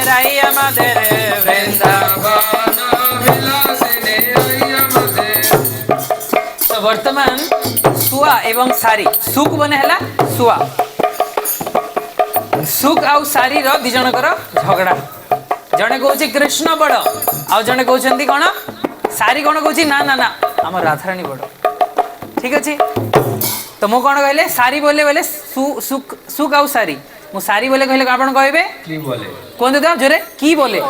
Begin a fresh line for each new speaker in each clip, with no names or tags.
রাই আমাদের বৃন্দাবন বিলাসিনী রাই আমাদের। তো বর্তমান सुआ एवं सारी सुख बने हला सुआ सुख आउ सारी रो दी जनकर झगड़ा जने कहूँ कृष्ण बड़ आउ जने कहते कौन सारी कौन कहूँ ना ना ना आम राधाराणी बड़ ठीक अच्छे। तो मु कौन कहले सारी बोले बोले सुख सुख आउ सारी मु सारी बोले कहले आप कहे कहते तो जोरे की बोले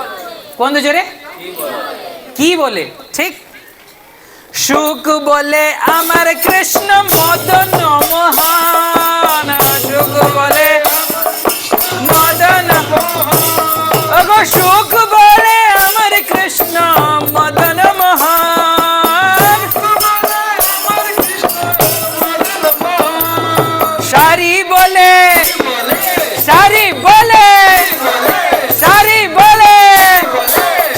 कहते जोरे की बोले ठीक। सुख बोले अमर कृष्ण मदन मोहन सुख बोले मदन अगो सुख बोले अमर कृष्ण मदन मोहन सारी बोले सारी बोले सारी बोले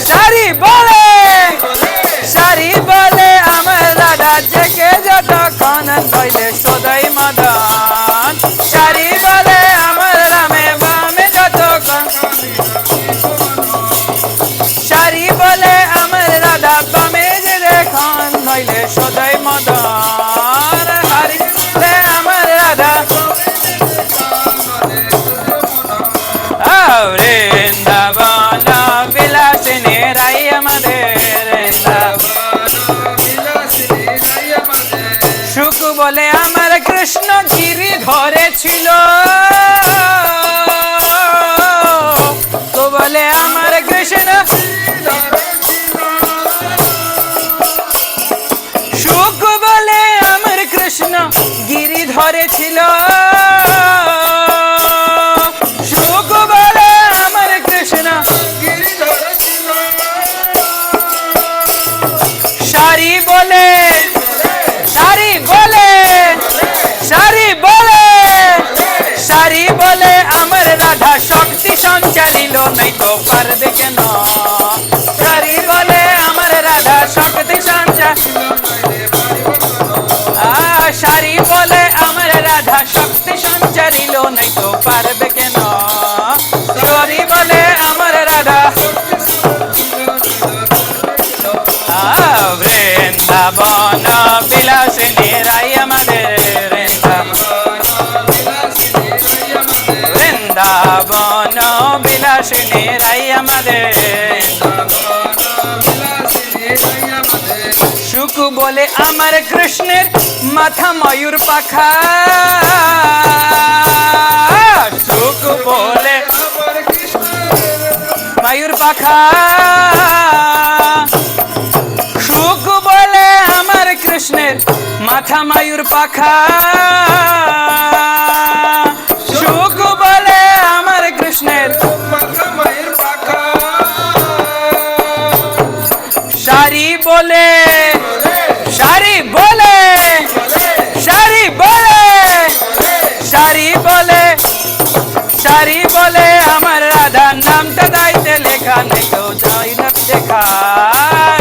सारी बोले सारी बोले के जत खान कैले सदय मदन सारी बोले अमर रामे बामे जत सारी बोले अमर राधा बामे जे खान कैले सदय मदन हरि बोले अमर राधा वृंदावन विलासिनी राई আমাদের सुख बोले अमर कृष्ण गिरी धरे छिलो तो बोले अमर कृष्ण सुख बोले अमर कृष्ण गिरी धरे छिलो सुख बोले अमर कृष्ण गिरी धरे छिलो सारी बोले सारी बोले सारी बोले सारी बोले अमर राधा शक्ति संचालिलो नहीं तो पर देखे न सारी बोले अमर राधा शक्ति संचालिलो सारी बोले अमर राधा शक्ति संचालिलो नहीं तो पर देखे न सारी बोले अमर राधा वृंदावन विलासिनी राई আমাদের वृंदावन विलासिनी राई আমাদের सुख बोले अमर कृष्णेर माथा मयूर पाखा सुख बोले मयूर पाखा सुख बोले अमर कृष्णेर माथा मयूर पाखा सुख बोले अमर कृष्णेर माथा मयूर पाखा सारी बोले सारी बोले सारी बोले सारी बोले सारी बोले अमर राधा नाम तदाइते लेखा नहीं तो जाई न देखा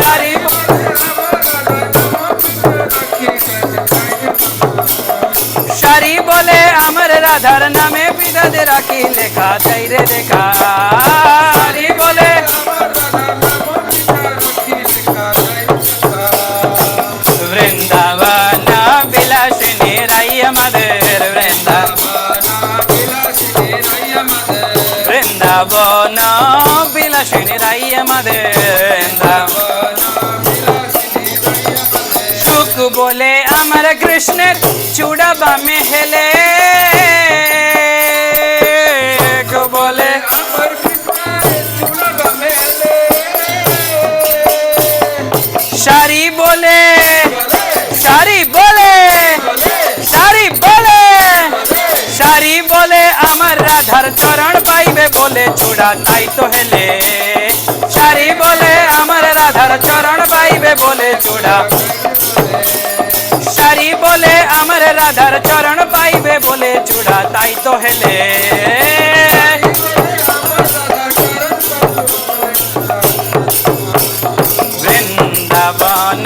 सारी सारी बोले अमर राधार नामे पिता दे राखी लेखा धैर्य देखा सारी बोले वृंदावन विलासिनी राई আমাদের वृंदावन विलासिनी राई আমাদের सुख बोले अमर कृष्णेर चूड़ा बामे हेले बोले सारी बोले सारी बोले सारी बोले सारी बोले अमर राधार चरण पाइबे बोले चूड़ा ताई तो हेले सारी बोले अमर राधार चरण पाइबे बोले चूड़ा सारी बोले अमर राधार चरण पाइबे बोले चूड़ा ताई तो हेले वृंदावन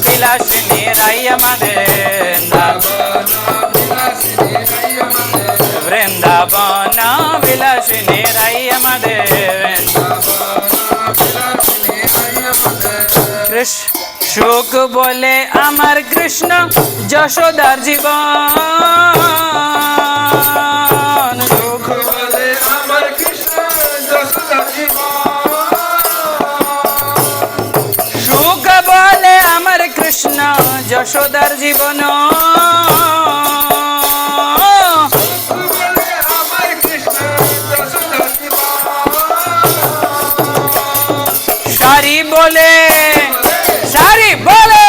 विलासिनी राई আমাদের वृंदावन विलासिनी राई আমাদের বলে আমার কৃষ্ণ যশোদার জীবন, সুখ
বলে আমার কৃষ্ণ যশোদার জীবন,
সুখ বলে আমার কৃষ্ণ যশোদার জীবন,
বলে আমার কৃষ্ণ যশোদার জীবন,
সারি বলে সারি বলে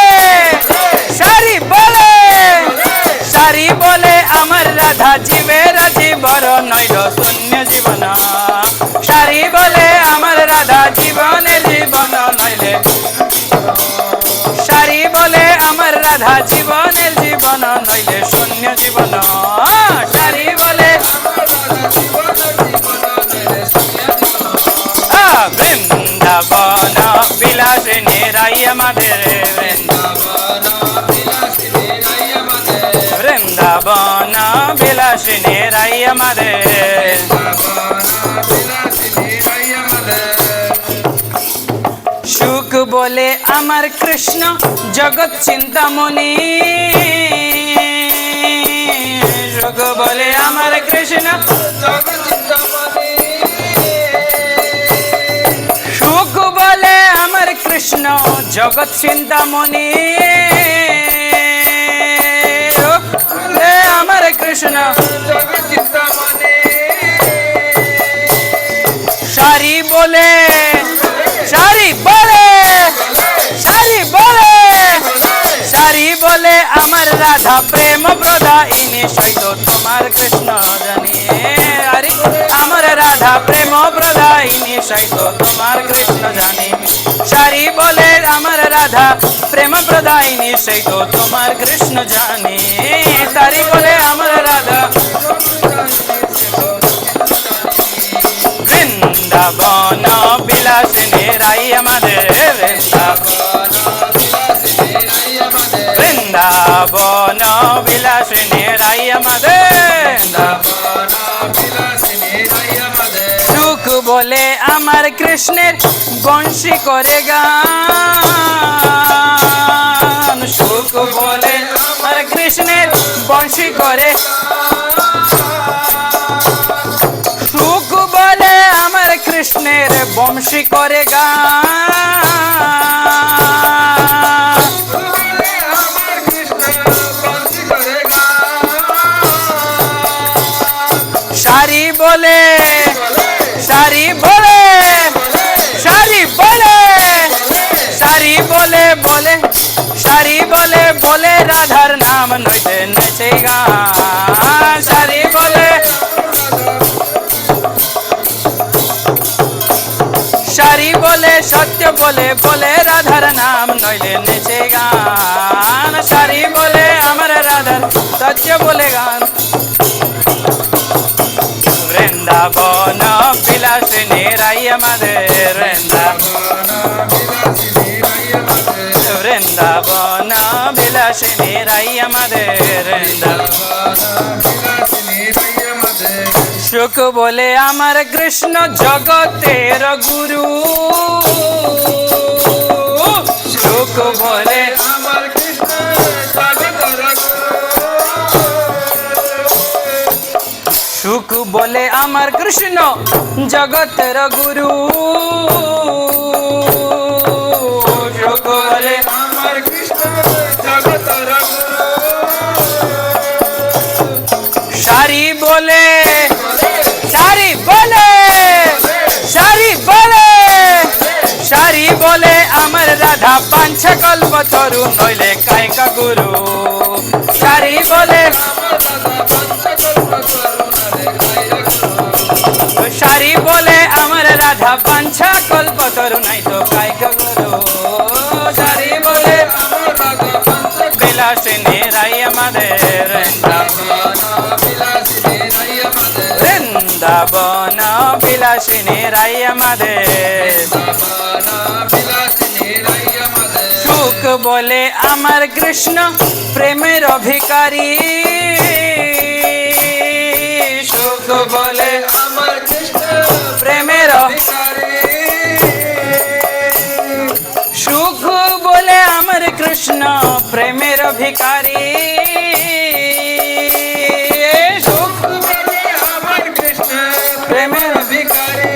সারি বলে সারি বলে আমার রাধা জীবের জীবর নৈল শূন্য জীবন, সারি বলে আমার রাধা জীবনের জীবন নইলে, সারি বলে আমার রাধা জীবনের জীবন নইলে শূন্য জীবন, সারি বলে বৃন্দাবন বিলাসিনী রাই আমাদের, বৃন্দাবন বিলাসিনী রাই আমাদের, সুখ বলে আমার কৃষ্ণ জগৎ চিন্তামণি, সুখ বলে আমার কৃষ্ণ সুখ বলে আমার কৃষ্ণ জগৎ চিন্তামণি, আমার কৃষ্ণ সারি বলে সারি বলে সারি বলে সারি বলে আমার রাধা প্রেম প্রদায়িনী সৈত তোমার কৃষ্ণ জানি, আরে আমার রাধা প্রেম প্রদায়িনী সৈত তোমার কৃষ্ণ জানি, সারি বলে আমার রাধা প্রেম প্রদায়িনী সৈত তোমার কৃষ্ণ জানি, সারি বলে আমার রাধা বৃন্দাবন বিলাসিনী রাই আমাদের, বৃন্দাবন বিলাসিনী রাই আমাদের, সুখ বলে আমার কৃষ্ণের বংশী করে গান, সুখ বলে আমার কৃষ্ণের বংশী করে, সুখ বলে আমার কৃষ্ণের বংশী করে গান, সারি বলে সারি বলে সারি বলে সারি বলে বলে সারি বলে বলে রাধার নাম নইতে নেচে গান, সারি বলে সারি বলে সত্য বলে বলে রাধার নাম নইলে নেচে গান, সারি বলে আমার রাধার সত্য বলে গান, বৃন্দাবন বিলাসিনী রাই আমাদের, বৃন্দাবন বিলাসিনী রাই আমাদের, সুখ বলে আমার কৃষ্ণ জগতের গুরু, সুখ বলে
আমার কৃষ্ণ জগতের
সুখ বলে আমার কৃষ্ণ জগতের গুরু, সুখ বলে
আমার কৃষ্ণ জগতের
সারি বলে সারি বলে সারি বলে সারি বলে আমার রাধা পাঞ্ছা কল্প তরু নইলে কায়কা গুরু, সারি বলে সারি বলে আমার রাধা পাঞ্ছা কল্প তরু নাই তো কায়কা গুরু, সারি বলে বিলাসিনী রাই আমাদের, বৃন্দাবন বিলাসিনী রাই আমাদের, সুখ বলে আমার কৃষ্ণ প্রেমের অধিকারী, সুখ বলে
আমার কৃষ্ণ
প্রেমের সুখ বলে আমার কৃষ্ণ কৃষ্ণ প্রেমের ভিখারি সুখ
বলে আমার কৃষ্ণ
প্রেমের
ভিখারি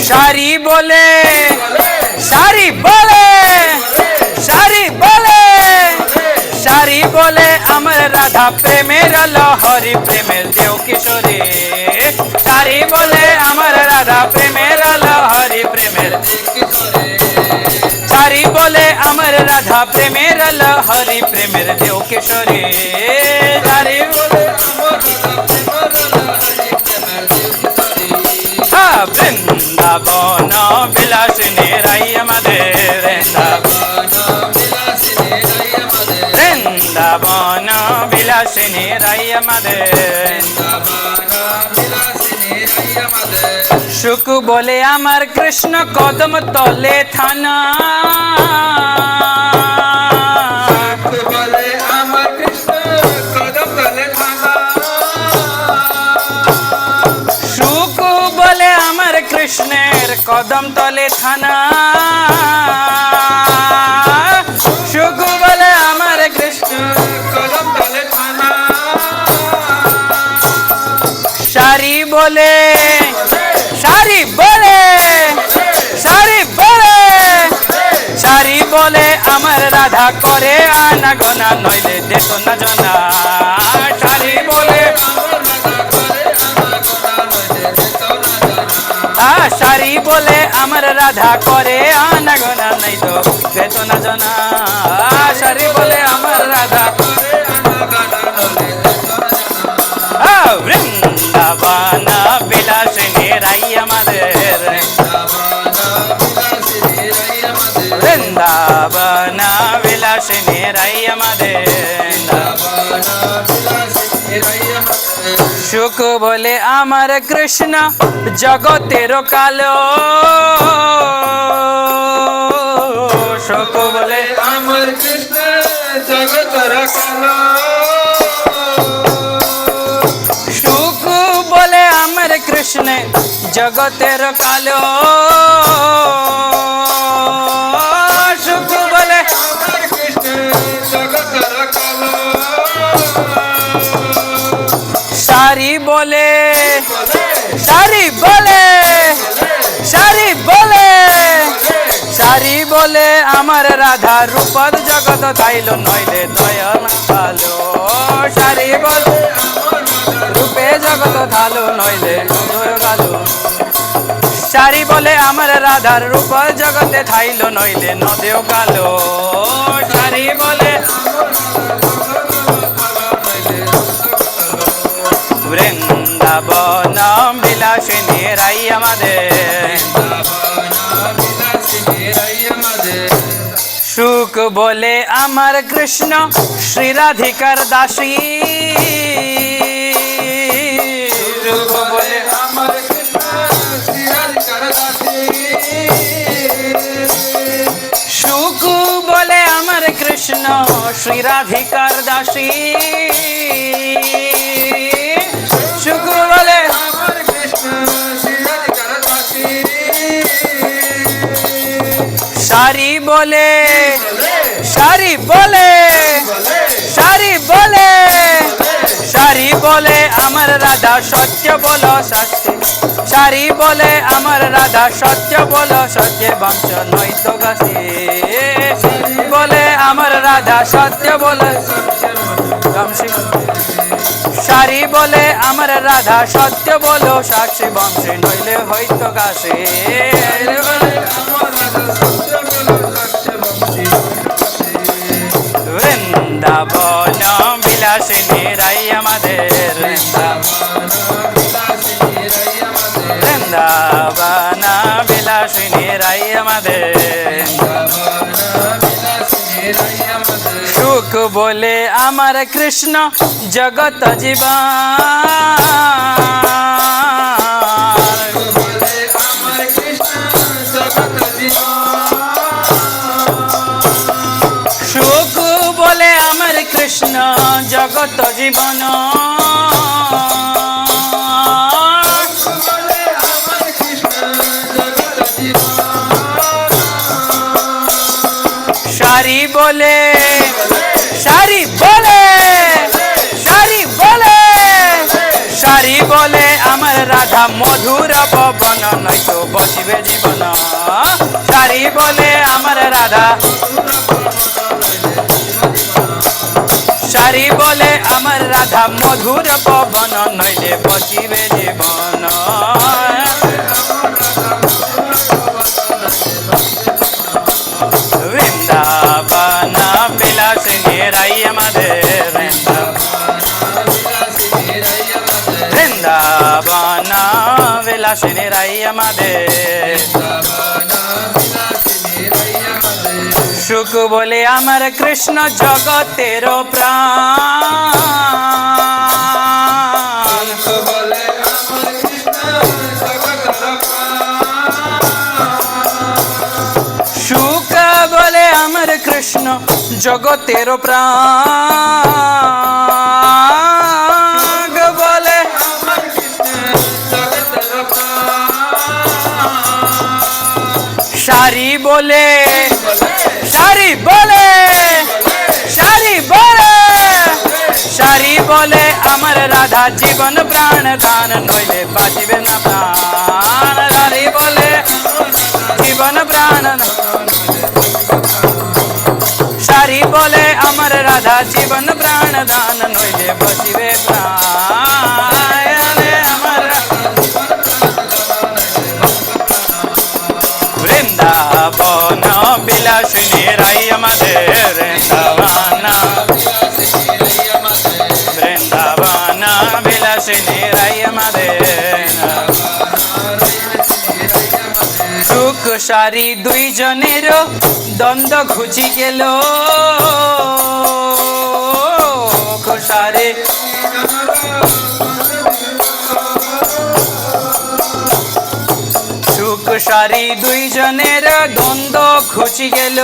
সারি বলে সারি বলে সারি বলে সারি বলে আমার রাধা প্রেমের লহরি প্রেমের দেও কিশোরী সারি বলে আমার রাধা প্রেমের লহরি প্রেমের সারি বলে আমার রাধা প্রেমের লহরি প্রেমের দেও কিশোরী সারি বলে বৃন্দাবন বিলাসিনী রাই আমাদের বৃন্দাবন বিলাসিনী রাই আমাদের সুখ বলে আমার কৃষ্ণ কদম তলে থানা
বলে আমার কৃষ্ণ কদম তলে থানা
সুখ বলে আমার কৃষ্ণের কদম তলে থানা সুখ বলে আমার কৃষ্ণ
কদম তলে থানা
সারি বলে সারি বলে সারি বলে সারি বলে আমার রাধা করে আনা গোনা নইলে দেখো না জনা সারি বলে সারি বলে আমার রাধা করে আনা গোনা নাই তো দেখো না জনা সারি বলে আমার রাধা বৃন্দাবন বিলাসিনী রাই আমাদের বৃন্দাবন বিলাসিনী রাই আমাদের সুখ বলে আমার কৃষ্ণ জগতের কালো সুখ বলে
আমার কৃষ্ণ জগতর কালো
সুখ বলে আমার কৃষ্ণ জগতের কালো সুখ বলে
আমার কৃষ্ণ জগতর কালো
সারি বলে সারি বলে সারি বলে সারি বলে আমার রাধা রূপদ জগত তাইল নইলে দয়া না ভালো সারি বলে রূপে জগত থালো নইলে দয়া গালো সারি বলে আমার রাধার রূপ জগতে থাইল নইলে নদেও গালো সারি বলে বৃন্দাবন বিলাসিনী রাই আমাদের সুখ বলে আমার কৃষ্ণ শ্রী রাধিকার দাসী সুখ বলে
আমার কৃষ্ণ শ্রীরাধিকার দাসী
সুখ বলে আমার কৃষ্ণ শ্রী রাধিকার দাসী সুখ বলে
আমার কৃষ্ণ শ্রীরাধিকার দাসী
সারি বলে সারি বলে সারি বলে সারি বলে আমার রাধা সত্য বলো সত্য সারি বলে আমার রাধা সত্য বলো সত্য বংশ নৈত গাছি বলে আমার রাধা সত্য বলে সারি বলে আমার রাধা সত্য বলো সাক্ষী বংশী নইলে হইতো গাছে বৃন্দাবন বিলাসিনী রাই আমাদের বৃন্দাবন বিলাসিনী রাই আমাদের সুখ বলে আমার কৃষ্ণ জগত সুখ বলে আমার কৃষ্ণ জগত জীবন রাধা মধুর পবন নয়তো বসিবে জীবন সারি বলে আমার রাধা সারি বলে আমার রাধা মধুর পবন নইলে বসিবে জীবন বৃন্দাবন বিলাসিনী রাই আমাদের বৃন্দাবন বিলাসিনী রাই আমাদের সুখ বলে আমার কৃষ্ণ জগতের প্রাণ সুখ বলে আমার কৃষ্ণ জগতের প্রাণ বলে সারি বলে সারি বলে সারি বলে সারি বলে আমার রাধা জীবন প্রাণ দান নইলে বাঁচিবে না প্রাণ সারি বলে জীবন প্রাণ সারি বলে আমার রাধা জীবন প্রাণ দান নইলে বাঁচিবে প্রাণ আমার বৃন্দাবন বিলাসিনী রাই আমাদের বৃন্দাবন বিলাসিনী রাই আমাদের সুখ সারি দুইজনের দ্বন্দ্ব ঘুচি গেল সারি সুখ সারি দুইজনের দ্বন্দ্ব ঘুচি গেল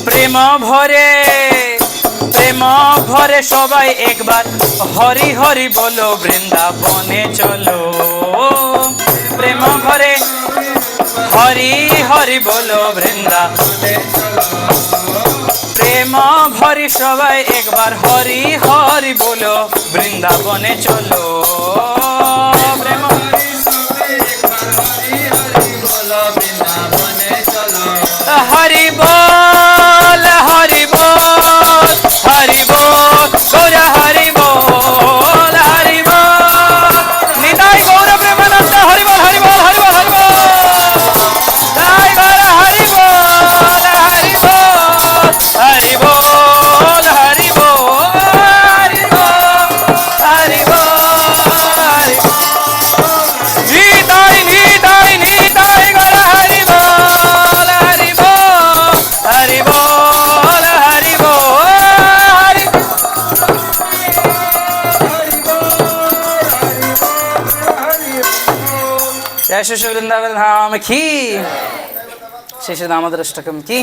প্রেম ভরে প্রেম ভরে সবাই একবার হরি হরি বলো বৃন্দাবনে চলো প্রেম ভরে হরি হরি বলো বৃন্দাবনে প্রেম ভরি সবাই একবার হরি হরি বলো বৃন্দাবনে চলো প্রেম হরি বল হরি বল হরি বল গৌর হরি বল হরি বল নিতাই গৌর প্রেমানন্দ হরি বল হরি বল হরি বল হরি বল নিতাই গৌর হরি বল হরি বল হরি বল হরি বল হরি বল হরি বল নিতাই নিতাই নিতাই গৌর হরি বল হরি বল হরি বল হরি বল হরি जय श्री वृंदावन धाम की श्री श्री दामोदर अष्टकम की।